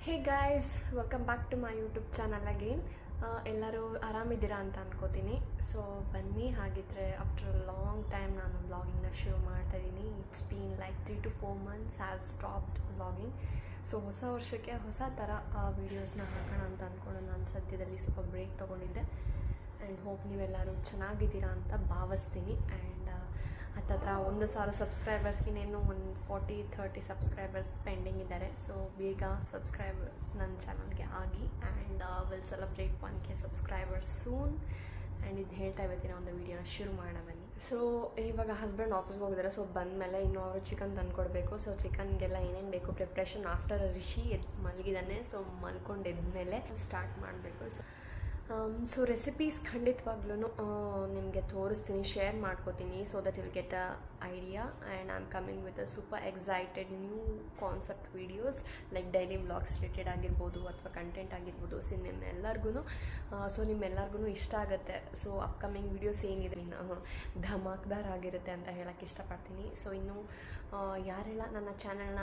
Hey guys, welcome back to my YouTube channel again. ಎಲ್ಲರೂ ಆರಾಮಿದ್ದೀರಾ ಅಂತ ಅನ್ಕೋತೀನಿ. ಸೊ ಬನ್ನಿ, ಹಾಗಿದ್ರೆ ಆಫ್ಟರ್ ಅ ಲಾಂಗ್ ಟೈಮ್ ನಾನು ವ್ಲಾಗಿಂಗ್ನ ಶುರು ಮಾಡ್ತಾಯಿದ್ದೀನಿ. It's been like 3 to 4 months have stopped vlogging. So ಹೊಸ ವರ್ಷಕ್ಕೆ ಹೊಸ ಥರ ವೀಡಿಯೋಸ್ನ ಹಾಕೋಣ ಅಂತ ಅಂದ್ಕೊಂಡು ನಾನು ಸದ್ಯದಲ್ಲಿ ಸ್ವಲ್ಪ ಬ್ರೇಕ್ ತೊಗೊಂಡಿದ್ದೆ. ಆ್ಯಂಡ್ ಹೋಪ್ ನೀವೆಲ್ಲರೂ ಚೆನ್ನಾಗಿದ್ದೀರಾ ಅಂತ ಭಾವಿಸ್ತೀನಿ. ಆ್ಯಂಡ್ ಹತ್ತತ್ರ 1,000 ಸಬ್ಸ್ಕ್ರೈಬರ್ಸ್ಗಿನ್ನೇನು ಒಂದು 40-30 ಸಬ್ಸ್ಕ್ರೈಬರ್ಸ್ ಪೆಂಡಿಂಗ್ ಇದ್ದಾರೆ. ಸೊ ಬೇಗ ಸಬ್ಸ್ಕ್ರೈಬ್ ನನ್ನ ಚಾನಲ್ಗೆ ಆಗಿ. And will celebrate 1K subscribers soon. And ಇದು ಹೇಳ್ತಾ ಇವತ್ತಿನ ಒಂದು ವೀಡಿಯೋನ ಶುರು ಮಾಡೋಣ ಬನ್ನಿ. ಸೊ ಇವಾಗ ಹಸ್ಬೆಂಡ್ ಆಫೀಸ್ಗೆ ಹೋಗಿದ್ದಾರೆ. ಸೊ ಬಂದಮೇಲೆ ಇನ್ನೂ ಅವರು ಚಿಕನ್ ತಂದುಕೊಡ್ಬೇಕು. ಸೊ ಚಿಕನ್ಗೆಲ್ಲ ಏನೇನು ಬೇಕು ಪ್ರಿಪ್ರೇಷನ್ ಆಫ್ಟರ್ ರಿಷಿ ಮಲಗಿದ್ದಾನೆ. ಸೊ ಮಲ್ಕೊಂಡಿದ್ಮೇಲೆ ಸ್ಟಾರ್ಟ್ ಮಾಡಬೇಕು. ಸೊ ರೆಸಿಪೀಸ್ ಖಂಡಿತವಾಗ್ಲೂ ನಿಮಗೆ ತೋರಿಸ್ತೀನಿ, ಶೇರ್ ಮಾಡ್ಕೋತೀನಿ. So that will get a idea. And I am coming with a super excited new concept videos like daily vlogs related ಆಗಿರ್ಬೋದು ಅಥವಾ ಕಂಟೆಂಟ್ ಆಗಿರ್ಬೋದು. ನಿಮ್ಮೆಲ್ಲರಿಗೂ ಇಷ್ಟ ಆಗುತ್ತೆ. ಸೊ ಅಪ್ಕಮಿಂಗ್ ವೀಡಿಯೋಸ್ ಏನಿದೆ ಧಮಾಕ್ದಾರ್ ಆಗಿರುತ್ತೆ ಅಂತ ಹೇಳೋಕ್ಕೆ ಇಷ್ಟಪಡ್ತೀನಿ. ಸೊ ಇನ್ನು ಯಾರೆಲ್ಲ ನನ್ನ ಚಾನಲ್ನ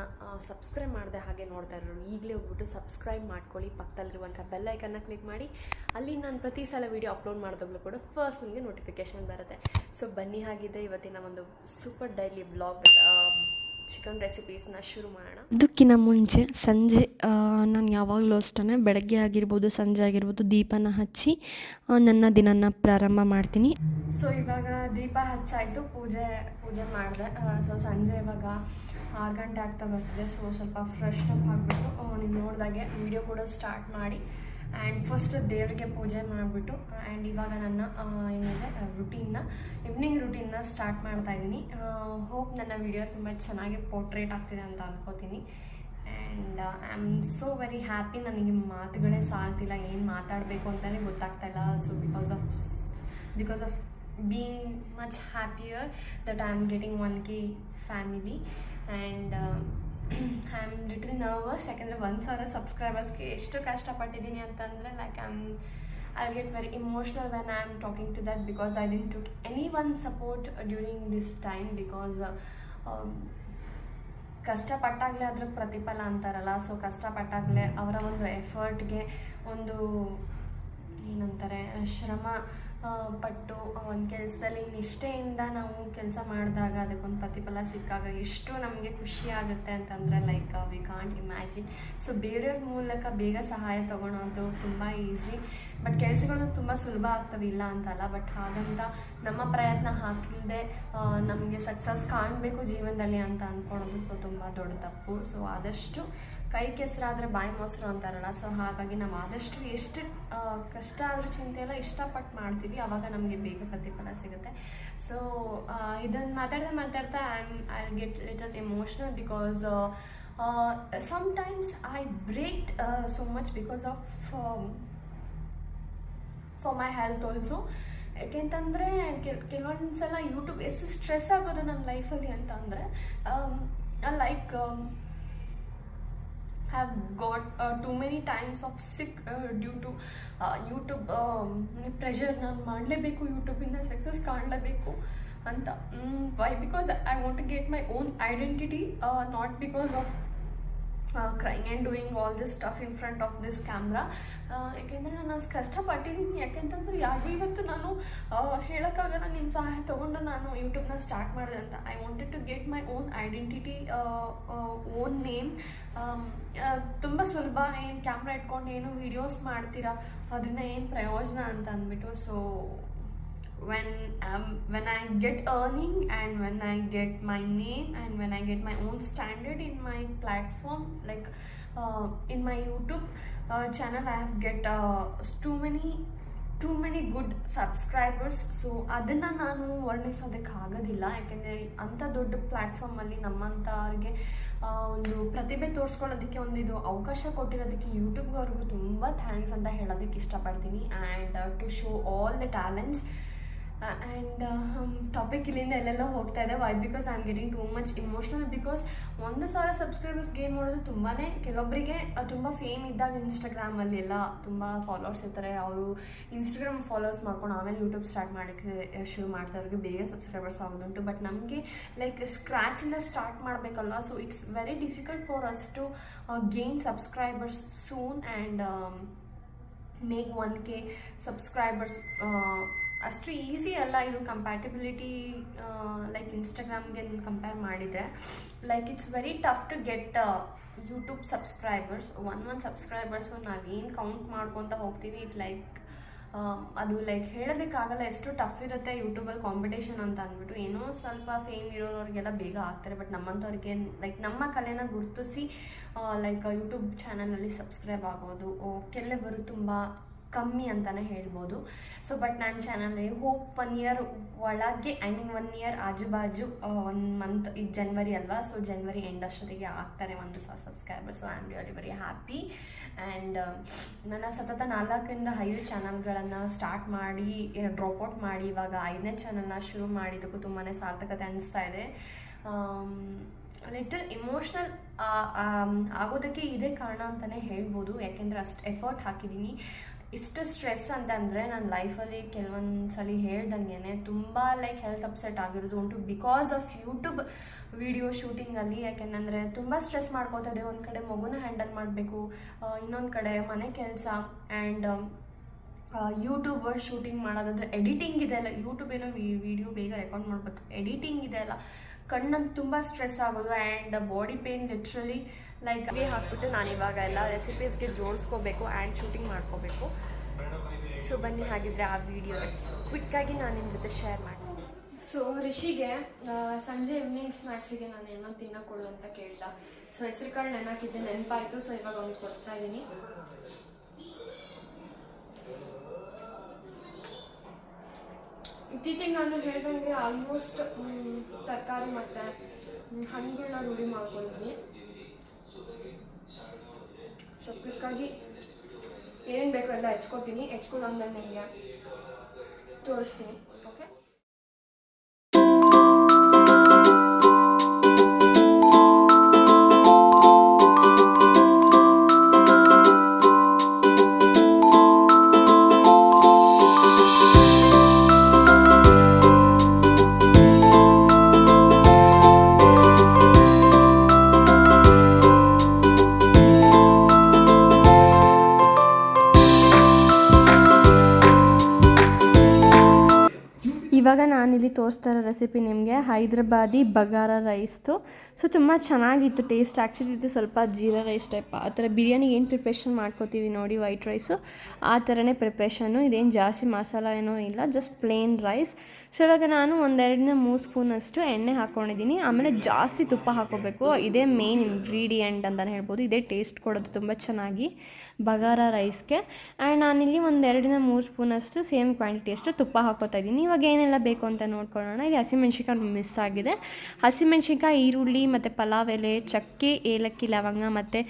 ಸಬ್ಸ್ಕ್ರೈಬ್ ಮಾಡಿದೆ ಹಾಗೆ ನೋಡ್ತಾ ಇರೋರು ಈಗಲೇ ಹೋಗ್ಬಿಟ್ಟು ಸಬ್ಸ್ಕ್ರೈಬ್ ಮಾಡ್ಕೊಳ್ಳಿ. ಪಕ್ಕದಲ್ಲಿರುವಂಥ ಬೆಲ್ ಐಕನ್ನ ಕ್ಲಿಕ್ ಮಾಡಿ. ಅಲ್ಲಿ ನಾನು ಪ್ರತಿ ಸಲ ವೀಡಿಯೋ ಅಪ್ಲೋಡ್ ಮಾಡಿದಾಗಲೂ ಕೂಡ ಫಸ್ಟ್ ನಿಮಗೆ ನೋಟಿಫಿಕೇಷನ್ ಬರುತ್ತೆ. ಸೊ ಬನ್ನಿ, ಹಾಗಿದ್ದರೆ ಇವತ್ತಿನ ಒಂದು ಸೂಪರ್ ಡೈಲಿ ವ್ಲಾಗ್ ಚಿಕನ್ ರೆಸಿಪೀಸ್ನ ಶುರು ಮಾಡೋಣ. ಅದಕ್ಕಿಂತ ಮುಂಚೆ ಸಂಜೆ ನಾನು ಯಾವಾಗಲೂ ಅಷ್ಟೇ ಬೆಳಗ್ಗೆ ಆಗಿರ್ಬೋದು ಸಂಜೆ ಆಗಿರ್ಬೋದು ದೀಪನ ಹಚ್ಚಿ ನನ್ನ ದಿನನ ಪ್ರಾರಂಭ ಮಾಡ್ತೀನಿ. ಸೊ ಇವಾಗ ದೀಪ ಹಚ್ಚಾಯಿತು, ಪೂಜೆ ಮಾಡಿದೆ. ಸೊ ಸಂಜೆ ಇವಾಗ 6 ಗಂಟೆ ಆಗ್ತಾ ಬರ್ತಿದೆ. ಸೊ ಸ್ವಲ್ಪ ಫ್ರೆಶ್ ಅಪ್ ಆಗಿಬಿಟ್ಟು ನೀವು ನೋಡಿದಾಗೆ ವೀಡಿಯೋ ಕೂಡ ಸ್ಟಾರ್ಟ್ ಮಾಡಿ. ಆ್ಯಂಡ್ ಫಸ್ಟ್ ದೇವರಿಗೆ ಪೂಜೆ ಮಾಡಿಬಿಟ್ಟು ಆ್ಯಂಡ್ ಇವಾಗ ನನ್ನ ಏನಿದೆ ಈವ್ನಿಂಗ್ ರುಟೀನ್ನ ಸ್ಟಾರ್ಟ್ ಮಾಡ್ತಾಯಿದ್ದೀನಿ. ಹೋಪ್ ನನ್ನ ವಿಡಿಯೋ ತುಂಬ ಚೆನ್ನಾಗಿ ಪೋರ್ಟ್ರೇಟ್ ಆಗ್ತಿದೆ ಅಂತ ಅನ್ಕೋತೀನಿ. And I am so very happy. ನನಗೆ ಮಾತುಗಳೇ ಸಾಲ್ತಿಲ್ಲ, ಏನು ಮಾತಾಡಬೇಕು ಅಂತಲೇ ಗೊತ್ತಾಗ್ತಾಯಿಲ್ಲ. So because of being much happier that I am getting 1K family. And I am little nervous. ಯಾಕೆಂದರೆ 1,000 ಸಬ್ಸ್ಕ್ರೈಬರ್ಸ್ಗೆ ಎಷ್ಟು ಕಷ್ಟಪಟ್ಟಿದ್ದೀನಿ ಅಂತಂದರೆ like I'll get very emotional when I'm talking to that because I didn't took anyone's support during this time because ಕಷ್ಟಪಟ್ಟಾಗಲೇ ಅದ್ರ ಪ್ರತಿಫಲ ಅಂತಾರಲ್ಲ. So ಕಷ್ಟಪಟ್ಟಾಗಲೇ ಅವರ ಒಂದು ಎಫರ್ಟ್ಗೆ ಒಂದು ಏನಂತಾರೆ ಶ್ರಮ ಪಟ್ಟು ಒಂದು ಕೆಲಸದಲ್ಲಿ ನಿಷ್ಠೆಯಿಂದ ನಾವು ಕೆಲಸ ಮಾಡಿದಾಗ ಅದಕ್ಕೊಂದು ಪ್ರತಿಫಲ ಸಿಕ್ಕಾಗ ಎಷ್ಟು ನಮಗೆ ಖುಷಿ ಆಗುತ್ತೆ ಅಂತಂದರೆ like we can't imagine. So ಬೇರೆಯವ್ರ ಮೂಲಕ ಬೇಗ ಸಹಾಯ ತೊಗೊಳೋದು ತುಂಬ ಈಸಿ, ಬಟ್ ಕೆಲಸಗಳು ತುಂಬ ಸುಲಭ ಆಗ್ತವೆ, ಇಲ್ಲ ಅಂತಲ್ಲ. ಬಟ್ ಹಾಗಂತ ನಮ್ಮ ಪ್ರಯತ್ನ ಹಾಕಿಲ್ಲದೆ ನಮಗೆ ಸಕ್ಸಸ್ ಕಾಣಬೇಕು ಜೀವನದಲ್ಲಿ ಅಂತ ಅಂದ್ಕೊಳೋದು ಸೊ ತುಂಬ ದೊಡ್ಡ ತಪ್ಪು. ಸೊ ಆದಷ್ಟು ಕೈ ಕೆಸರಾದರೆ ಬಾಯಿ ಮೊಸರು ಅಂತಾರಲ್ಲ. ಸೊ ಹಾಗಾಗಿ ನಾವು ಆದಷ್ಟು ಎಷ್ಟು ಕಷ್ಟ ಆದರೂ ಚಿಂತೆ ಎಲ್ಲ ಇಷ್ಟಪಟ್ಟು ಮಾಡ್ತೀವಿ, ಆವಾಗ ನಮಗೆ ಬೇಗ ಪ್ರತಿಫಲ ಸಿಗುತ್ತೆ. ಸೊ ಇದನ್ನು ಮಾತಾಡ್ತಾ I get little emotional because sometimes I break so much because of for my health also. ಯಾಕೆಂತಂದರೆ ಕೆಲವೊಂದು ಸಲ ಯೂಟ್ಯೂಬ್ ಎಷ್ಟು ಸ್ಟ್ರೆಸ್ ಆಗೋದು ನನ್ನ ಲೈಫಲ್ಲಿ ಅಂತ ಅಂದರೆ like have got too many times of sick due to YouTube pressure. ನಾನು ಮಾಡಲೇಬೇಕು, ಯೂಟ್ಯೂಬಿಂದ ಸಕ್ಸಸ್ ಕಾಣಲೇಬೇಕು ಅಂತ. Why? Because I want to get my own identity, not because of crying and doing all this stuff in front of this camera. ಯಾಕೆಂದರೆ ನಾನು ಅಷ್ಟು ಕಷ್ಟಪಟ್ಟಿದ್ದೀನಿ. ಯಾಕೆಂತಂದ್ರೆ ಯಾರಿಗೂ ಇವತ್ತು ನಾನು ಹೇಳೋಕ್ಕಾಗಲ್ಲ ನಿಮ್ಮ ಸಹಾಯ ತೊಗೊಂಡು ನಾನು ಯೂಟ್ಯೂಬ್ನ ಸ್ಟಾರ್ಟ್ ಮಾಡಿದೆ ಅಂತ. I wanted to get my own identity, own name. ತುಂಬ ಸುಲಭ, ಏನು ಕ್ಯಾಮ್ರಾ ಇಟ್ಕೊಂಡು ಏನು ವೀಡಿಯೋಸ್ ಮಾಡ್ತೀರಾ, ಅದರಿಂದ ಏನು ಪ್ರಯೋಜನ ಅಂತ ಅಂದ್ಬಿಟ್ಟು. So when I get earning and when I get my name and when I get my own standard in my platform like in my YouTube channel, I have get too many good subscribers. So ಅದನ್ನು ನಾನು ವರ್ಣಿಸೋದಕ್ಕಾಗೋದಿಲ್ಲ. ಯಾಕೆಂದರೆ ಅಂಥ ದೊಡ್ಡ ಪ್ಲ್ಯಾಟ್ಫಾರ್ಮಲ್ಲಿ ನಮ್ಮಂಥವ್ರಿಗೆ ಒಂದು ಪ್ರತಿಭೆ ತೋರಿಸ್ಕೊಳ್ಳೋದಕ್ಕೆ ಒಂದು ಇದು ಅವಕಾಶ ಕೊಟ್ಟಿರೋದಕ್ಕೆ ಯೂಟ್ಯೂಬ್ಗವ್ರಿಗೂ ತುಂಬ ಥ್ಯಾಂಕ್ಸ್ ಅಂತ ಹೇಳೋದಕ್ಕೆ ಇಷ್ಟಪಡ್ತೀನಿ. And to show all the talents and topic ಇಲ್ಲಿಂದ ಎಲ್ಲೆಲ್ಲ ಹೋಗ್ತಾ ಇದೆ. Why because I am getting too much emotional. Because 1,000 subscribers gain ಮಾಡೋದು ತುಂಬಾ, ಕೆಲವೊಬ್ಬರಿಗೆ ತುಂಬ ಫೇಮ್ ಇದ್ದಾಗ ಇನ್ಸ್ಟಾಗ್ರಾಮಲ್ಲಿ ಎಲ್ಲ ತುಂಬ ಫಾಲೋವರ್ಸ್ ಇರ್ತಾರೆ, ಅವರು ಇನ್ಸ್ಟಾಗ್ರಾಮ್ ಫಾಲೋವರ್ಸ್ ಮಾಡ್ಕೊಂಡು ಆಮೇಲೆ ಯೂಟ್ಯೂಬ್ ಸ್ಟಾರ್ಟ್ ಮಾಡೋಕ್ಕೆ ಶುರು ಮಾಡ್ತಾವ್ರಿಗೆ ಬೇಗ ಸಬ್ಸ್ಕ್ರೈಬರ್ಸ್ ಆಗೋದುಂಟು. ಬಟ್ ನಮಗೆ ಲೈಕ್ ಸ್ಕ್ರ್ಯಾಚಿಂದ ಸ್ಟಾರ್ಟ್ ಮಾಡಬೇಕಲ್ಲ, so it's very difficult for us to gain subscribers soon and make 1K subscribers. ಅಷ್ಟು ಈಸಿ ಅಲ್ಲ ಇದು. ಕಂಪ್ಯಾಟಿಬಿಲಿಟಿ ಲೈಕ್ ಇನ್ಸ್ಟಾಗ್ರಾಮ್ಗೆ ಕಂಪೇರ್ ಮಾಡಿದರೆ like it's very tough to get YouTube subscribers. One subscribers ನಾವೇನು count ಮಾಡ್ಕೊತ ಹೋಗ್ತೀವಿ, ಇಟ್ ಲೈಕ್ ಅದು like ಹೇಳೋದಕ್ಕಾಗಲ್ಲ ಎಷ್ಟು ಟಫ್ ಇರುತ್ತೆ ಯೂಟ್ಯೂಬಲ್ಲಿ ಕಾಂಪಿಟೇಷನ್ ಅಂತ ಅಂದ್ಬಿಟ್ಟು. ಏನೋ ಸ್ವಲ್ಪ ಫೇಮ್ ಇರೋರಿಗೆಲ್ಲ ಬೇಗ ಆಗ್ತಾರೆ, ಬಟ್ ನಮ್ಮಂಥವ್ರಿಗೆ ಲೈಕ್ ನಮ್ಮ ಕಲೆನ ಗುರುತಿಸಿ ಲೈಕ್ ಯೂಟ್ಯೂಬ್ ಚಾನಲಲ್ಲಿ ಸಬ್ಸ್ಕ್ರೈಬ್ ಆಗೋದು ಕೆಲವರು ತುಂಬ ಕಮ್ಮಿ ಅಂತಲೇ ಹೇಳ್ಬೋದು. ಸೊ ಬಟ್ ನನ್ನ ಚಾನಲಲ್ಲಿ ಹೋಪ್ 1 ಇಯರ್ ಒಳಗೆ, ಐ ಮೀನ್ 1 ಇಯರ್ ಆಜುಬಾಜು 1 ಮಂತ್, ಈಗ ಜನವರಿ ಅಲ್ವಾ, ಸೊ ಜನವರಿ ಎಂಡ್ ಅಷ್ಟೊತ್ತಿಗೆ ಆಗ್ತಾರೆ 1,000 subscribers. So I am really very happy. And ನನ್ನ ಸತತ 4ರಿಂದ 5 ಚಾನಲ್ಗಳನ್ನು ಸ್ಟಾರ್ಟ್ ಮಾಡಿ ಡ್ರಾಪ್ಔಟ್ ಮಾಡಿ ಇವಾಗ 5ನೇ ಚಾನಲ್ನ ಶುರು ಮಾಡಿದ್ದಕ್ಕೂ ತುಂಬಾ ಸಾರ್ಥಕತೆ ಅನ್ನಿಸ್ತಾ ಇದೆ. ಲಿಟಲ್ ಇಮೋಷ್ನಲ್ ಆಗೋದಕ್ಕೆ ಇದೇ ಕಾರಣ ಅಂತಲೇ ಹೇಳ್ಬೋದು. ಯಾಕೆಂದರೆ ಅಷ್ಟು ಎಫರ್ಟ್ ಹಾಕಿದ್ದೀನಿ. ಇಷ್ಟು ಸ್ಟ್ರೆಸ್ ಅಂತಂದರೆ ನನ್ನ ಲೈಫಲ್ಲಿ ಕೆಲವೊಂದು ಸಲ ಹೇಳ್ದಂಗೆ ತುಂಬ ಲೈಕ್ ಹೆಲ್ತ್ ಅಪ್ಸೆಟ್ ಆಗಿರೋದು ಉಂಟು ಬಿಕಾಸ್ ಆಫ್ ಯೂಟ್ಯೂಬ್ ವಿಡಿಯೋ ಶೂಟಿಂಗಲ್ಲಿ. ಯಾಕೆಂದರೆ ತುಂಬ ಸ್ಟ್ರೆಸ್ ಮಾಡ್ಕೋತದೆ. ಒಂದು ಕಡೆ ಮಗುನ ಹ್ಯಾಂಡಲ್ ಮಾಡಬೇಕು, ಇನ್ನೊಂದು ಕಡೆ ಮನೆ ಕೆಲಸ ಆ್ಯಂಡ್ ಯೂಟ್ಯೂಬ್ ಶೂಟಿಂಗ್ ಮಾಡೋದಾದರೆ ಎಡಿಟಿಂಗ್ ಇದೆ ಅಲ್ಲ, ಯೂಟ್ಯೂಬ್ ಏನೋ ವಿಡಿಯೋ ಬೇಗ ರೆಕಾರ್ಡ್ ಮಾಡಬೇಕು, ಎಡಿಟಿಂಗ್ ಇದೆ ಅಲ್ಲ, ಕಣ್ಣಂಗೆ ತುಂಬ ಸ್ಟ್ರೆಸ್ ಆಗೋದು and body pain literally like ಅಲ್ಲಿ ಹಾಕ್ಬಿಟ್ಟು ನಾನು ಇವಾಗ ಎಲ್ಲ ರೆಸಿಪೀಸ್ಗೆ ಜೋಡಿಸ್ಕೋಬೇಕು ಆ್ಯಂಡ್ ಶೂಟಿಂಗ್ ಮಾಡ್ಕೋಬೇಕು. ಸೊ ಬನ್ನಿ ಹಾಗಿದ್ರೆ ಆ ವಿಡಿಯೋ ಕ್ವಿಕ್ಕಾಗಿ ನಾನು ನಿಮ್ಮ ಜೊತೆ ಶೇರ್ ಮಾಡ್ತೀನಿ. ಸೊ ರಿಷಿಗೆ ಸಂಜೆ ಈವ್ನಿಂಗ್ ಸ್ನ್ಯಾಕ್ಸಿಗೆ ನಾನು ಏನೋ ತಿನ್ನೋಕೊಡು ಅಂತ ಕೇಳ್ದ. ಸೊ ಹೆಸರು ಕಾಳು ನೆನಕಿದ್ದೆ, ನೆನಪಾಯಿತು. ಸೊ ಇವಾಗ ಅವ್ನಿಗೆ ಕೊಡ್ತಾ ಇದ್ದೀನಿ. ಇತ್ತೀಚೆಗೆ ನಾನು ಹೇಳ್ದಂಗೆ ಆಲ್ಮೋಸ್ಟ್ ತರಕಾರಿ ಮತ್ತು ಹಣ್ಣುಗಳನ್ನ ರೂಢಿ ಮಾಡ್ಕೊಂಡಿದ್ದೀನಿ. ಸೊ ಕ್ವಿಕ್ಕಾಗಿ ಏನೇನು ಬೇಕೋ ಎಲ್ಲ ಹೆಚ್ಕೊತೀನಿ. ಹೆಚ್ಕೊಂಡು ಆದ್ಮೇಲೆ ನಿಮಗೆ ತೋರಿಸ್ತೀನಿ. ಓಕೆ, ಇವಾಗ ನಾನಿಲ್ಲಿ ತೋರಿಸ್ತಾ ಇರೋ ರೆಸಿಪಿ ನಿಮಗೆ ಹೈದ್ರಾಬಾದಿ ಬಗಾರ ರೈಸ್ದು. ಸೊ ತುಂಬ ಚೆನ್ನಾಗಿತ್ತು ಟೇಸ್ಟ್. ಆ್ಯಕ್ಚುಲಿ ಇದು ಸ್ವಲ್ಪ ಜೀರಾ ರೈಸ್ ಟೈಪ್, ಆ ಥರ ಬಿರಿಯಾನಿಗೆ ಏನು ಪ್ರಿಪ್ರೇಷನ್ ಮಾಡ್ಕೋತೀವಿ ನೋಡಿ ವೈಟ್ ರೈಸು, ಆ ಥರನೇ ಪ್ರಿಪ್ರೇಷನ್ನು. ಇದೇನು ಜಾಸ್ತಿ ಮಸಾಲ ಏನೋ ಇಲ್ಲ, ಜಸ್ಟ್ ಪ್ಲೇನ್ ರೈಸ್. ಸೊ ಇವಾಗ ನಾನು 1-2-3 ಸ್ಪೂನಷ್ಟು ಎಣ್ಣೆ ಹಾಕ್ಕೊಂಡಿದ್ದೀನಿ. ಆಮೇಲೆ ಜಾಸ್ತಿ ತುಪ್ಪ ಹಾಕ್ಕೋಬೇಕು. ಇದೇ ಮೇನ್ ಇಂಗ್ರೀಡಿಯೆಂಟ್ ಅಂತಲೇ ಹೇಳ್ಬೋದು. ಇದೇ ಟೇಸ್ಟ್ ಕೊಡೋದು ತುಂಬ ಚೆನ್ನಾಗಿ ಬಗಾರ ರೈಸ್ಗೆ. ಆ್ಯಂಡ್ ನಾನಿಲ್ಲಿ 1-2-3 ಸ್ಪೂನಷ್ಟು ಸೇಮ್ ಕ್ವಾಂಟಿಟಿಯಷ್ಟು ತುಪ್ಪ ಹಾಕ್ಕೋತಾ ಇದ್ದೀನಿ. ಇವಾಗ ಏನೆಲ್ಲ ಬೇಕು ಅಂತ ನೋಡ್ಕೊಳ್ಳೋಣ. ಇಲ್ಲಿ ಹಸಿಮೆಣ್ಸಿನ್ಕಾಯಿ ಮಿಸ್ ಆಗಿದೆ. ಹಸಿಮೆಣ್ಸಿನ್ಕಾಯಿ, ಈರುಳ್ಳಿ ಮತ್ತು ಪಲಾವ್ ಎಲೆ, ಚಕ್ಕೆ, ಏಲಕ್ಕಿ, ಲವಂಗ ಮತ್ತು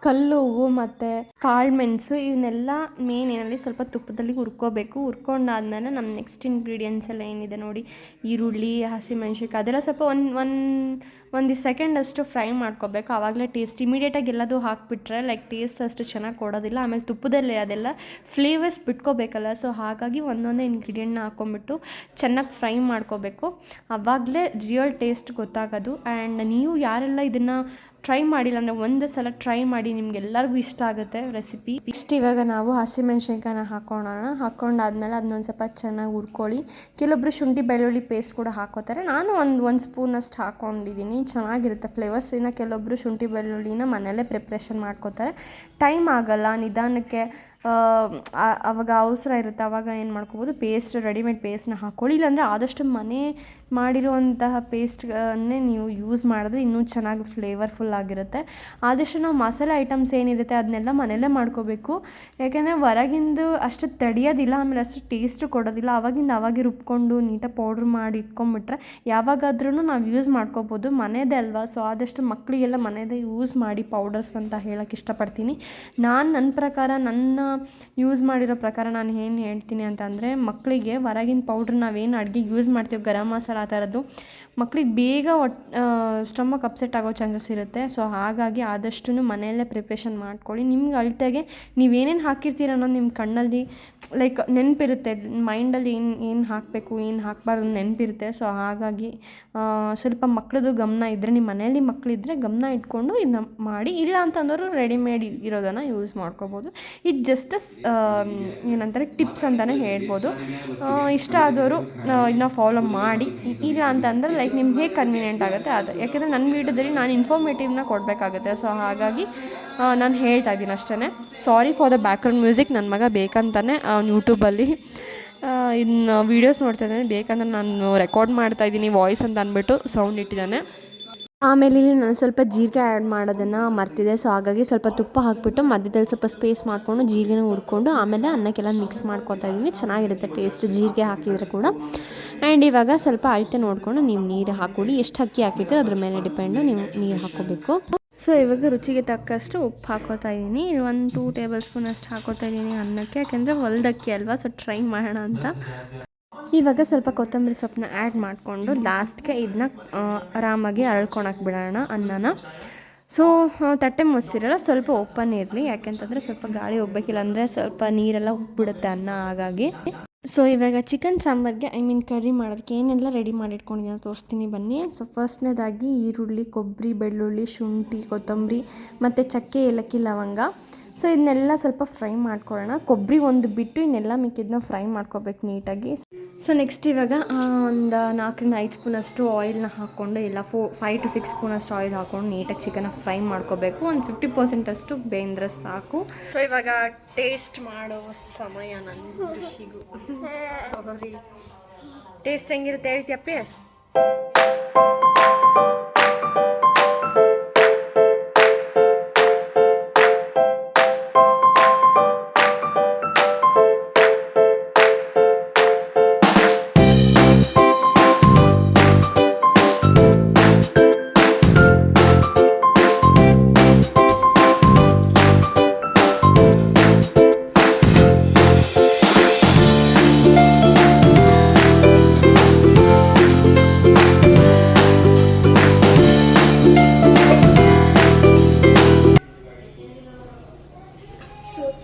ಕಲ್ಲು ಹೂವು ಮತ್ತು ಕಾಳುಮೆಣಸು ಇವನ್ನೆಲ್ಲ ಮೇನ್ ಏನಲ್ಲಿ ಸ್ವಲ್ಪ ತುಪ್ಪದಲ್ಲಿ ಹುರ್ಕೋಬೇಕು. ಹುರ್ಕೊಂಡಾದ್ಮೇಲೆ ನಮ್ಮ ನೆಕ್ಸ್ಟ್ ಇಂಗ್ರೀಡಿಯೆಂಟ್ಸ್ ಎಲ್ಲ ಏನಿದೆ ನೋಡಿ, ಈರುಳ್ಳಿ, ಹಸಿಮೆಣ್ಸಿನ್ಕಾಯಿ ಅದೆಲ್ಲ ಸ್ವಲ್ಪ ಒಂದು ಸೆಕೆಂಡಷ್ಟು ಫ್ರೈ ಮಾಡ್ಕೋಬೇಕು. ಆವಾಗಲೇ ಟೇಸ್ಟ್. ಇಮಿಡಿಯೇಟಾಗಿ ಎಲ್ಲದೂ ಹಾಕಿಬಿಟ್ರೆ ಲೈಕ್ ಟೇಸ್ಟ್ ಅಷ್ಟು ಚೆನ್ನಾಗಿ ಕೊಡೋದಿಲ್ಲ. ಆಮೇಲೆ ತುಪ್ಪದಲ್ಲೇ ಅದೆಲ್ಲ ಫ್ಲೇವರ್ಸ್ ಬಿಟ್ಕೋಬೇಕಲ್ಲ, ಸೊ ಹಾಗಾಗಿ ಒಂದೊಂದೇ ಇಂಗ್ರೀಡಿಯೆಂಟ್ನ ಹಾಕ್ಕೊಂಬಿಟ್ಟು ಚೆನ್ನಾಗಿ ಫ್ರೈ ಮಾಡ್ಕೋಬೇಕು. ಆವಾಗಲೇ ರಿಯಲ್ ಟೇಸ್ಟ್ ಗೊತ್ತಾಗೋದು. ಆ್ಯಂಡ್ ನೀವು ಯಾರೆಲ್ಲ ಇದನ್ನು ಟ್ರೈ ಮಾಡಿಲ್ಲ ಅಂದರೆ ಒಂದು ಸಲ ಟ್ರೈ ಮಾಡಿ, ನಿಮ್ಗೆಲ್ಲರಿಗೂ ಇಷ್ಟ ಆಗುತ್ತೆ ರೆಸಿಪಿ. ಇಷ್ಟು ಇವಾಗ ನಾವು ಹಸಿಮೆಣ್ಸಿನ್ಕಾಯಿನ ಹಾಕ್ಕೊಳ್ಳೋಣ. ಹಾಕ್ಕೊಂಡಾದ್ಮೇಲೆ ಅದನ್ನೊಂದು ಸ್ವಲ್ಪ ಚೆನ್ನಾಗಿ ಹುರ್ಕೊಳ್ಳಿ. ಕೆಲವೊಬ್ಬರು ಶುಂಠಿ ಬೆಳ್ಳುಳ್ಳಿ ಪೇಸ್ಟ್ ಕೂಡ ಹಾಕ್ಕೋತಾರೆ. ನಾನು ಒಂದು ಸ್ಪೂನಷ್ಟು ಹಾಕ್ಕೊಂಡಿದ್ದೀನಿ, ಚೆನ್ನಾಗಿರುತ್ತೆ ಫ್ಲೇವರ್ಸ್. ಇನ್ನು ಕೆಲವೊಬ್ಬರು ಶುಂಠಿ ಬೆಳ್ಳುಳ್ಳಿನ ಮನೆಯಲ್ಲೇ ಪ್ರಿಪ್ರೇಷನ್ ಮಾಡ್ಕೋತಾರೆ. ಟೈಮ್ ಆಗಲ್ಲ, ನಿಧಾನಕ್ಕೆ ಆವಾಗ ಅವಸರ ಇರುತ್ತೆ, ಆವಾಗ ಏನು ಮಾಡ್ಕೋಬೋದು, ಪೇಸ್ಟ್ ರೆಡಿಮೇಡ್ ಪೇಸ್ಟ್ನ ಹಾಕ್ಕೊಳ್ಳಿ. ಇಲ್ಲಾಂದರೆ ಆದಷ್ಟು ಮನೆ ಮಾಡಿರುವಂತಹ ಪೇಸ್ಟ್ನೇ ನೀವು ಯೂಸ್ ಮಾಡಿದ್ರೆ ಇನ್ನೂ ಚೆನ್ನಾಗಿ ಫ್ಲೇವರ್ಫುಲ್ ಆಗಿರುತ್ತೆ. ಆದಷ್ಟು ನಾವು ಮಸಾಲೆ ಐಟಮ್ಸ್ ಏನಿರುತ್ತೆ ಅದನ್ನೆಲ್ಲ ಮನೆಯಲ್ಲೇ ಮಾಡ್ಕೋಬೇಕು. ಯಾಕೆಂದರೆ ಹೊರಗಿಂದು ಅಷ್ಟು ತಡೆಯೋದಿಲ್ಲ, ಆಮೇಲೆ ಅಷ್ಟು ಟೇಸ್ಟು ಕೊಡೋದಿಲ್ಲ. ಅವಾಗೆ ರುಬ್ಕೊಂಡು ನೀಟಾಗಿ ಪೌಡ್ರ್ ಮಾಡಿ ಇಟ್ಕೊಂಡ್ಬಿಟ್ರೆ ಯಾವಾಗಾದ್ರೂ ನಾವು ಯೂಸ್ ಮಾಡ್ಕೋಬೋದು. ಮನೆಯದೇ ಅಲ್ವಾ, ಸೊ ಆದಷ್ಟು ಮಕ್ಕಳಿಗೆಲ್ಲ ಮನೆಯದೇ ಯೂಸ್ ಮಾಡಿ ಪೌಡರ್ಸ್ ಅಂತ ಹೇಳೋಕ್ಕೆ ಇಷ್ಟಪಡ್ತೀನಿ. ನನ್ನ ಪ್ರಕಾರ ನನ್ನ ಯೂಸ್ ಮಾಡಿರೋ ಪ್ರಕಾರ ನಾನು ಏನು ಹೇಳ್ತೀನಿ ಅಂತಂದರೆ, ಮಕ್ಕಳಿಗೆ ಹೊರಗಿನ ಪೌಡ್ರ್ ನಾವೇನು ಅಡುಗೆಗೆ ಯೂಸ್ ಮಾಡ್ತೀವಿ ಗರಂ ಮಸಾಲ ಆ ಥರದ್ದು ಮಕ್ಳಿಗೆ ಬೇಗ ಸ್ಟಮಕ್ ಅಪ್ಸೆಟ್ ಆಗೋ ಚಾನ್ಸಸ್ ಇರುತ್ತೆ. ಸೊ ಹಾಗಾಗಿ ಆದಷ್ಟು ಮನೆಯಲ್ಲೇ ಪ್ರಿಪ್ರೇಷನ್ ಮಾಡ್ಕೊಳ್ಳಿ. ನಿಮ್ಗೆ ಅಳತೆಗೆ ನೀವೇನೇನು ಹಾಕಿರ್ತೀರ ಅನ್ನೋದು ನಿಮ್ಮ ಕಣ್ಣಲ್ಲಿ ಲೈಕ್ ನೆನಪಿರುತ್ತೆ, ಮೈಂಡಲ್ಲಿ ಏನು ಹಾಕಬೇಕು ಏನು ಹಾಕಬಾರ್ದು ನೆನಪಿರುತ್ತೆ. ಸೊ ಹಾಗಾಗಿ ಸ್ವಲ್ಪ ಮಕ್ಕಳದು ಗಮನ ಇದ್ದರೆ, ನಿಮ್ಮ ಮನೆಯಲ್ಲಿ ಮಕ್ಕಳಿದ್ರೆ ಗಮನ ಇಟ್ಕೊಂಡು ಇದನ್ನ ಮಾಡಿ. ಇಲ್ಲ ಅಂತಂದವರು ರೆಡಿಮೇಡ್ ಇರೋದನ್ನು ಯೂಸ್ ಮಾಡ್ಕೋಬೋದು. ಇದು ಜಸ್ಟ್ ಏನಂತಾರೆ ಟಿಪ್ಸ್ ಅಂತಲೇ ಹೇಳ್ಬೋದು. ಇಷ್ಟ ಆದವರು ಇದನ್ನ ಫಾಲೋ ಮಾಡಿ. ಇಲ್ಲ ಅಂತಂದರೆ ಲೈಕ್ ನಿಮ್ಗೆ ಹೇಗೆ ಕನ್ವೀನಿಯೆಂಟ್ ಆಗುತ್ತೆ ಅದು, ಯಾಕೆಂದರೆ ನನ್ನ ವೀಡಿಯೋದಲ್ಲಿ ನಾನು ಇನ್ಫಾರ್ಮೇಟಿವ್ನ ಕೊಡಬೇಕಾಗುತ್ತೆ. ಸೊ ಹಾಗಾಗಿ ನಾನು ಹೇಳ್ತಾ ಇದ್ದೀನಿ ಅಷ್ಟೇ. Sorry for the background music. ನನ್ನ ಮಗ ಬೇಕಂತಾನೆ ಯೂಟ್ಯೂಬಲ್ಲಿ ಇನ್ನು ವೀಡಿಯೋಸ್ ನೋಡ್ತಾ ಇದ್ದಾನೆ, ಬೇಕಂದ್ರೆ ನಾನು ರೆಕಾರ್ಡ್ ಮಾಡ್ತಾಯಿದ್ದೀನಿ ವಾಯ್ಸ್ ಅಂತ ಅಂದ್ಬಿಟ್ಟು ಸೌಂಡ್ ಇಟ್ಟಿದ್ದಾನೆ. ಆಮೇಲೆ ಇಲ್ಲಿ ನಾನು ಸ್ವಲ್ಪ ಜೀರಿಗೆ ಆ್ಯಡ್ ಮಾಡೋದನ್ನು ಮರ್ತಿದೆ. ಸೊ ಹಾಗಾಗಿ ಸ್ವಲ್ಪ ತುಪ್ಪ ಹಾಕಿಬಿಟ್ಟು ಮಧ್ಯದಲ್ಲಿ ಸ್ವಲ್ಪ ಸ್ಪೇಸ್ ಮಾಡಿಕೊಂಡು ಜೀರಿಗೆನ ಹುರ್ಕೊಂಡು ಆಮೇಲೆ ಅನ್ನಕ್ಕೆಲ್ಲ ಮಿಕ್ಸ್ ಮಾಡ್ಕೊತಾ ಇದ್ದೀನಿ. ಚೆನ್ನಾಗಿರುತ್ತೆ ಟೇಸ್ಟ್ ಜೀರಿಗೆ ಹಾಕಿದರೆ ಕೂಡ. ಆ್ಯಂಡ್ ಇವಾಗ ಸ್ವಲ್ಪ ಅಳತೆ ನೋಡಿಕೊಂಡು ನೀವು ನೀರು ಹಾಕ್ಕೊಳ್ಳಿ. ಎಷ್ಟು ಅಕ್ಕಿ ಹಾಕಿರ್ತೀರೋ ಅದ್ರ ಮೇಲೆ ಡಿಪೆಂಡು ನೀವು ನೀರು ಹಾಕ್ಕೋಬೇಕು. ಸೊ ಇವಾಗ ರುಚಿಗೆ ತಕ್ಕಷ್ಟು ಉಪ್ಪು ಹಾಕೋತಾ ಇದ್ದೀನಿ. ಇಲ್ಲಿ 1-2 ಟೇಬಲ್ ಸ್ಪೂನ್ ಅಷ್ಟು ಹಾಕೋತಾ ಇದ್ದೀನಿ ಅನ್ನಕ್ಕೆ, ಯಾಕೆಂದರೆ ಹೊಲ್ದಕ್ಕಿ ಅಲ್ವಾ, ಸೊ ಟ್ರೈ ಮಾಡೋಣ ಅಂತ. ಇವಾಗ ಸ್ವಲ್ಪ ಕೊತ್ತಂಬರಿ ಸೊಪ್ಪನ್ನ ಆ್ಯಡ್ ಮಾಡಿಕೊಂಡು ಲಾಸ್ಟ್ಗೆ ಇದನ್ನ ಆರಾಮಾಗಿ ಅರಳ್ಕೊಳಕ್ಕೆ ಬಿಡೋಣ ಅನ್ನನ. ಸೊ ತಟ್ಟೆ ಮುಚ್ಚಿರಲ್ಲ, ಸ್ವಲ್ಪ ಓಪನ್ ಇರಲಿ, ಯಾಕೆಂತಂದರೆ ಸ್ವಲ್ಪ ಗಾಳಿ ಹೋಗ್ಬೇಕಿಲ್ಲ ಅಂದರೆ ಸ್ವಲ್ಪ ನೀರೆಲ್ಲ ಉಪ್ಪಿಬಿಡುತ್ತೆ ಅನ್ನ. ಹಾಗಾಗಿ ಸೊ ಇವಾಗ ಚಿಕನ್ ಸಾಂಬಾರಿಗೆ ಕರ್ರಿ ಮಾಡೋದಕ್ಕೆ ಏನೆಲ್ಲ ರೆಡಿ ಮಾಡಿ ಇಟ್ಕೊಂಡಿದ್ದೀನಿ ತೋರಿಸ್ತೀನಿ ಬನ್ನಿ. ಸೊ ಫಸ್ಟ್ನೇದಾಗಿ ಈರುಳ್ಳಿ, ಕೊಬ್ಬರಿ, ಬೆಳ್ಳುಳ್ಳಿ, ಶುಂಠಿ, ಕೊತ್ತಂಬರಿ ಮತ್ತು ಚಕ್ಕೆ, ಏಲಕ್ಕಿ, ಲವಂಗ. ಸೊ ಇದನ್ನೆಲ್ಲ ಸ್ವಲ್ಪ ಫ್ರೈ ಮಾಡ್ಕೊಳ್ಳೋಣ. ಕೊಬ್ಬರಿ ಒಂದು ಬಿಟ್ಟು ಇನ್ನೆಲ್ಲ ಮಿಕ್ಕಿದ್ದನ್ನ ಫ್ರೈ ಮಾಡ್ಕೋಬೇಕು ನೀಟಾಗಿ. ಸೊ ನೆಕ್ಸ್ಟ್ ಇವಾಗ ಒಂದು 4-5 ಸ್ಪೂನಷ್ಟು ಆಯಿಲ್ನ ಹಾಕ್ಕೊಂಡು, ಇಲ್ಲ 5 to 6 ಸ್ಪೂನಷ್ಟು ಆಯಿಲ್ ಹಾಕ್ಕೊಂಡು ನೀಟಾಗಿ ಚಿಕನ್ನ ಫ್ರೈ ಮಾಡ್ಕೋಬೇಕು. ಒಂದು 50% ಅಷ್ಟು ಬೇಂದ್ರೆ ಸಾಕು. ಸೊ ಇವಾಗ ಟೇಸ್ಟ್ ಮಾಡೋ ಸಮಯ ನನ್ನ ಋಷಿಗೂ. ಸಾರಿ, ಟೇಸ್ಟ್ ಹೆಂಗಿರುತ್ತೆ ಹೇಳ್ತೀಯಪ್ಪಿ?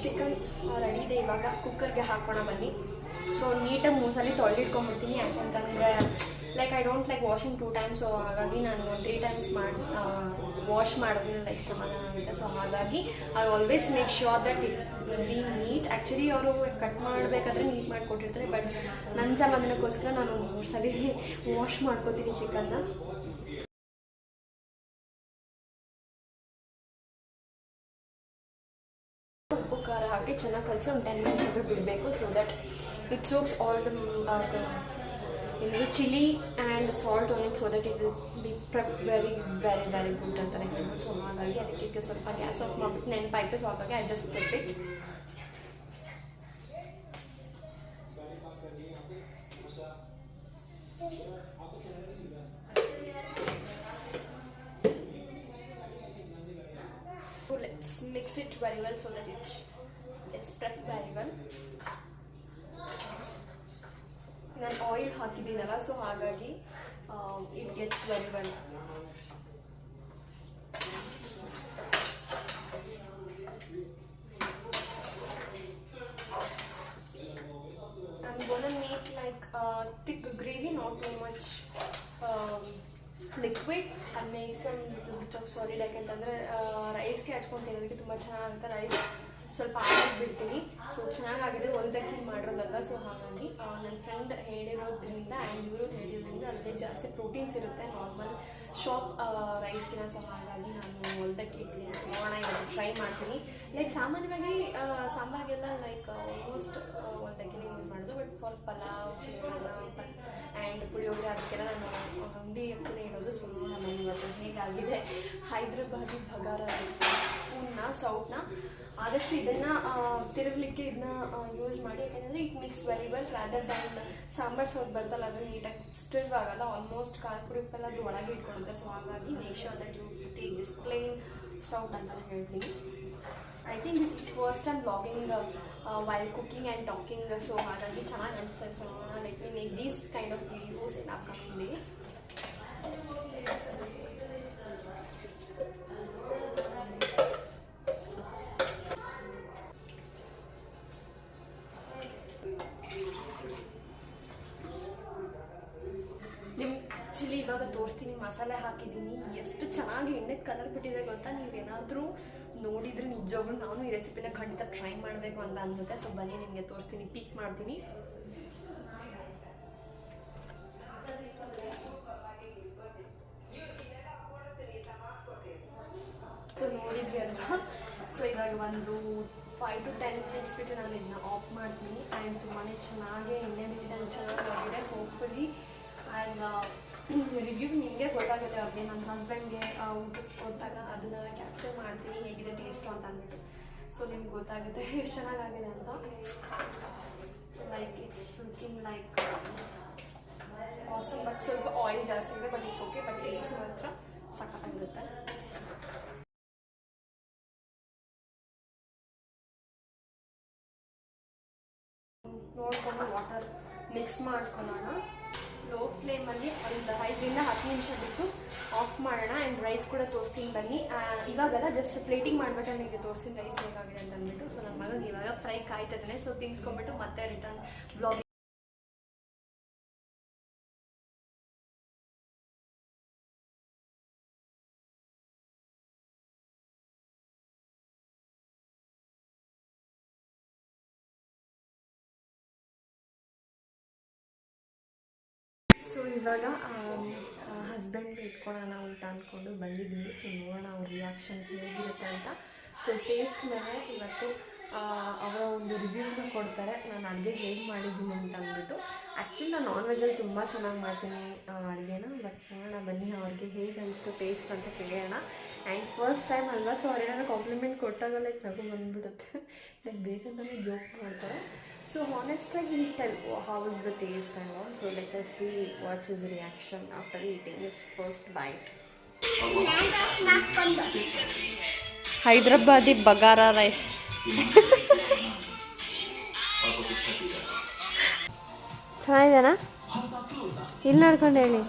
ಚಿಕನ್ ರೆಡಿ ಇದೆ. ಇವಾಗ ಕುಕ್ಕರ್ಗೆ ಹಾಕೋಣ ಬನ್ನಿ. ಸೊ ನೀಟಾಗಿ ಮೂಸಲ್ಲಿ ತೊಳೆದಿಟ್ಕೊಂಡ್ಬಿಡ್ತೀನಿ, ಯಾಕಂತಂದರೆ like I don't like washing 2 times. So ಹಾಗಾಗಿ ನಾನು 3 times ವಾಶ್ ಮಾಡೋದ್ರಿಂದ ಲೈಕ್ ಸಮಾಧಾನ ಆಗುತ್ತೆ. ಸೊ ಹಾಗಾಗಿ I always make sure that it will be neat. Actually ಅವರು ಕಟ್ ಮಾಡಬೇಕಾದ್ರೆ ನೀಟ್ ಮಾಡಿಕೊಟ್ಟಿರ್ತಾರೆ, ಬಟ್ ನನ್ನ ಸಮಾಧಾನಕ್ಕೋಸ್ಕರ ನಾನು 3 ಸಲ ವಾಶ್ ಮಾಡ್ಕೋತೀನಿ ಚಿಕನ್ನ. ಉಪ್ಪು ಖಾರ ಹಾಕಿ ಚೆನ್ನಾಗಿ ಕಲಸಿ ಒಂದು 10 minutes ಅದು ಬಿಡಬೇಕು. So that it soaks all the chilli and salt on it, so that it will be prep very very very good ಅಂತಲೇ ಹೇಳ್ಬೋದು. ಸೊ ಹಾಗಾಗಿ ಅದಕ್ಕೆ ಸ್ವಲ್ಪ ಗ್ಯಾಸ್ ಆಫ್ ಮಾಡಿಬಿಟ್ಟು ನೆನಪಾಯ್ತು. ಸೊ ಹಾಗಾಗಿ I just put it. Let's mix it very well so that it's prepped very well. ನಾನು oil ಹಾಕಿದ್ದೀನಲ್ಲ, so ಹಾಗಾಗಿ it gets very well. I'm gonna make like thick gravy, not too much liquid. I make some little bit of solid, ಯಾಕಂತಂದರೆ ರೈಸ್ಗೆ ಹಚ್ಕೊಂಡು ತಿನ್ನೋದಕ್ಕೆ ತುಂಬ ಚೆನ್ನಾಗುತ್ತೆ. Rice ಸ್ವಲ್ಪ ಬಿಡ್ತೀನಿ. So ಚೆನ್ನಾಗಾಗಿದೆ, ಒಂದಕ್ಕಿ ಮಾಡಿರೋದಲ್ಲ. So ಹಾಗಾಗಿ ನನ್ನ ಫ್ರೆಂಡ್ ಹೇಳಿರೋದ್ರಿಂದ ಆ್ಯಂಡ್ ಇವರು ಹೇಳಿರೋದ್ರಿಂದ ಅದರಲ್ಲಿ ಜಾಸ್ತಿ ಪ್ರೋಟೀನ್ಸ್ ಇರುತ್ತೆ ನಾರ್ಮಲ್ ಶಾಪ್ ರೈಸ್ಗಿನ. ಸೊ ಹಾಗಾಗಿ ನಾನು ಒಂದಕ್ಕಿ ಇಡ್ತೀನಿ. ನೋಡೋಣ, ಇವತ್ತು ಟ್ರೈ ಮಾಡ್ತೀನಿ. ಲೈಕ್ ಸಾಮಾನ್ಯವಾಗಿ ಸಾಂಬಾರಿಗೆಲ್ಲ ಲೈಕ್ ಆಲ್ಮೋಸ್ಟ್ ಒಂದಕ್ಕಿನೇ ಯೂಸ್ ಮಾಡೋದು, but for pulao, chitranna and puliyogare ಅದಕ್ಕೆಲ್ಲ ನಾನು ಅಂಗಡಿ ಅಕ್ಕನೇ ಇಡೋದು. ಸೊ ನೋಡೋಣ ಇವತ್ತು ಹೇಗಾಗಿದೆ. ಹೈದ್ರಾಬಾದಿ ಬಗಾರ ರೈಸ್ ಸ್ಪೂನ್ನ ಸೌಟ್ನ ಆದಷ್ಟು ಇದನ್ನು ತಿರುಗಲಿಕ್ಕೆ ಇದನ್ನ ಯೂಸ್ ಮಾಡಿ, ಯಾಕೆಂದರೆ it mix very well rather than sambar ಸೌಟ್ ಬರ್ತಲ್ಲ ಅದು ನೀಟಾಗಿ ಸ್ಟಿರ್ ಆಗಲ್ಲ. ಆಲ್ಮೋಸ್ಟ್ ಖಾರ ಪುಡಿ ಉಪ್ಪೆಲ್ಲ ಅದು ಒಳಗೆ ಇಟ್ಕೊಳ್ಳುತ್ತೆ. ಸೊ ಹಾಗಾಗಿ make sure that you take this plain out ಅಂತಲೇ ಹೇಳ್ತೀನಿ. I think this is first time blogging while cooking and talking. So ಹಾಗಾಗಿ ಚೆನ್ನಾಗಿ ಅನಿಸ್ತದೆ. So let me make these kind of videos in upcoming days. Actually ಇವಾಗ ತೋರಿಸ್ತೀನಿ, ಮಸಾಲೆ ಹಾಕಿದ್ದೀನಿ, ಎಷ್ಟು ಚೆನ್ನಾಗಿ ಎಣ್ಣೆದು ಕಲರ್ ಬಿಟ್ಟಿದೆ ಗೊತ್ತಾ. ನೀವೇನಾದರೂ ನೋಡಿದರೆ ನಿಜವಾಗ್ಲೂ ನಾನು ಈ ರೆಸಿಪಿನ ಖಂಡಿತ ಟ್ರೈ ಮಾಡಬೇಕು ಅಂತ ಅನ್ಸುತ್ತೆ. ಸೊ ಬನ್ನಿ ನಿಮಗೆ ತೋರಿಸ್ತೀನಿ, ಪೀಕ್ ಮಾಡ್ತೀನಿ. ಸೊ ನೋಡಿದ್ರಿ ಅಲ್ವಾ. ಸೊ ಇವಾಗ ಒಂದು 5 to 10 ಮಿನಿಟ್ಸ್ ಬಿಟ್ಟು ನಾನು ಇದನ್ನ ಆಫ್ ಮಾಡ್ತೀನಿ. ಆ್ಯಂಡ್ ತುಂಬಾ ಚೆನ್ನಾಗಿ ಎಣ್ಣೆ ಬಿಟ್ಟಿದ್ದು ಚೆನ್ನಾಗಿದೆ. ಹೋಪ್ಫುಲಿ ಆ್ಯಂಡ್ ರಿವ್ಯೂ ನಿಮಗೆ ಗೊತ್ತಾಗುತ್ತೆ. ಅವ್ರಿಗೆ ನನ್ನ ಹಸ್ಬೆಂಡ್ಗೆ ಊಟಕ್ಕೆ ಹೋದಾಗ ಅದನ್ನು ಕ್ಯಾಪ್ಚರ್ ಮಾಡ್ತೀನಿ ಹೇಗಿದೆ ಟೇಸ್ಟು ಅಂತ ಅಂದ್ಬಿಟ್ಟು. ಸೊ ನಿಮ್ಗೆ ಗೊತ್ತಾಗುತ್ತೆ ಎಷ್ಟು ಚೆನ್ನಾಗಾಗಿದೆ ಅಂತ. Like it's looking like awesome. But ಸ್ವಲ್ಪ ಆಯಿಲ್ ಜಾಸ್ತಿ ಇದೆ, but it's okay. But taste ಮಾತ್ರ ಸಖತ್ತಾಗಿರುತ್ತೆ. ನೋಡ್ಕೊಂಡು ವಾಟರ್ ಮಿಕ್ಸ್ ಮಾಡ್ಕೊಳ್ಳೋಣ. ಲೋ ಫ್ಲೇಮಲ್ಲಿ ಒಂದು 5 to 10 ನಿಮಿಷ ಬಿಟ್ಟು ಆಫ್ ಮಾಡೋಣ. ಆ್ಯಂಡ್ ರೈಸ್ ಕೂಡ ತೋರಿಸ್ತೀನಿ ಬನ್ನಿ. ಇವಾಗೆಲ್ಲ ಜಸ್ಟ್ ಪ್ಲೇಟಿಂಗ್ ಮಾಡಿಬಿಟ್ಟು ನಿಮಗೆ ತೋರಿಸ್ತೀನಿ ರೈಸ್ ಹೇಗಾಗಿದೆ ಅಂತ ಅಂದ್ಬಿಟ್ಟು. ಸೊ ನನ್ನ ಮಗನಿಗೆ ಇವಾಗ ಫ್ರೈ ಕಾಯ್ತಿದ್ದಾನೆ. ಸೊ ತಿನ್ಸ್ಕೊಂಡ್ಬಿಟ್ಟು ಮತ್ತೆ ರಿಟರ್ನ್ ಬ್ಲಾಗ್. ಸೊ ಇವಾಗ ಹಸ್ಬೆಂಡ್ ಇಟ್ಕೊಳ್ಳೋಣ ಊಟ ಅಂದ್ಕೊಂಡು ಬಂದಿದ್ದೀನಿ. ಸೊ ನೋಡೋಣ ಅವ್ರ ರಿಯಾಕ್ಷನ್ ಹೇಗಿರುತ್ತೆ ಅಂತ. ಸೊ ಟೇಸ್ಟ್ ಮೇಲೆ ಇವತ್ತು ಅವರ ಒಂದು ರಿವ್ಯೂನ ಕೊಡ್ತಾರೆ ನಾನು ಅಡುಗೆ ಹೇಗೆ ಮಾಡಿದ್ದೀನಿ ಅಂತ ಅಂದ್ಬಿಟ್ಟು. ಆ್ಯಕ್ಚುಲಿ ನಾನು ನಾನ್ ವೆಜ್ಜಲ್ಲಿ ತುಂಬ ಚೆನ್ನಾಗಿ ಮಾಡ್ತೀನಿ ಅಡುಗೆನ. ಬಟ್ ನೋಡೋಣ ಬನ್ನಿ ಅವ್ರಿಗೆ ಹೇಗೆ ಅನಿಸ್ತು ಟೇಸ್ಟ್ ಅಂತ ಕೇಳೋಣ. ಆ್ಯಂಡ್ ಫಸ್ಟ್ ಟೈಮ್ ಅಲ್ವಾ, ಸೊ ಅವ್ರೇನಾದ್ರು ಕಾಂಪ್ಲಿಮೆಂಟ್ ಕೊಟ್ಟಾಗ ಲೈಕ್ ನಗು ಬಂದುಬಿಡುತ್ತೆ. ಲೈಕ್ ಬೇಕಂತಲೇ ಜೋಕ್ ಮಾಡ್ತಾರೆ. So honestly, he'll tell how is the taste and all. So let us see what's his reaction after eating his first bite. Hyderabadi Bagara rice. ಚೆನ್ನಾಗಿದೆನಾ? ಇಲ್ಲಿ ನೋಡ್ಕೊಂಡು ಹೇಳಿ.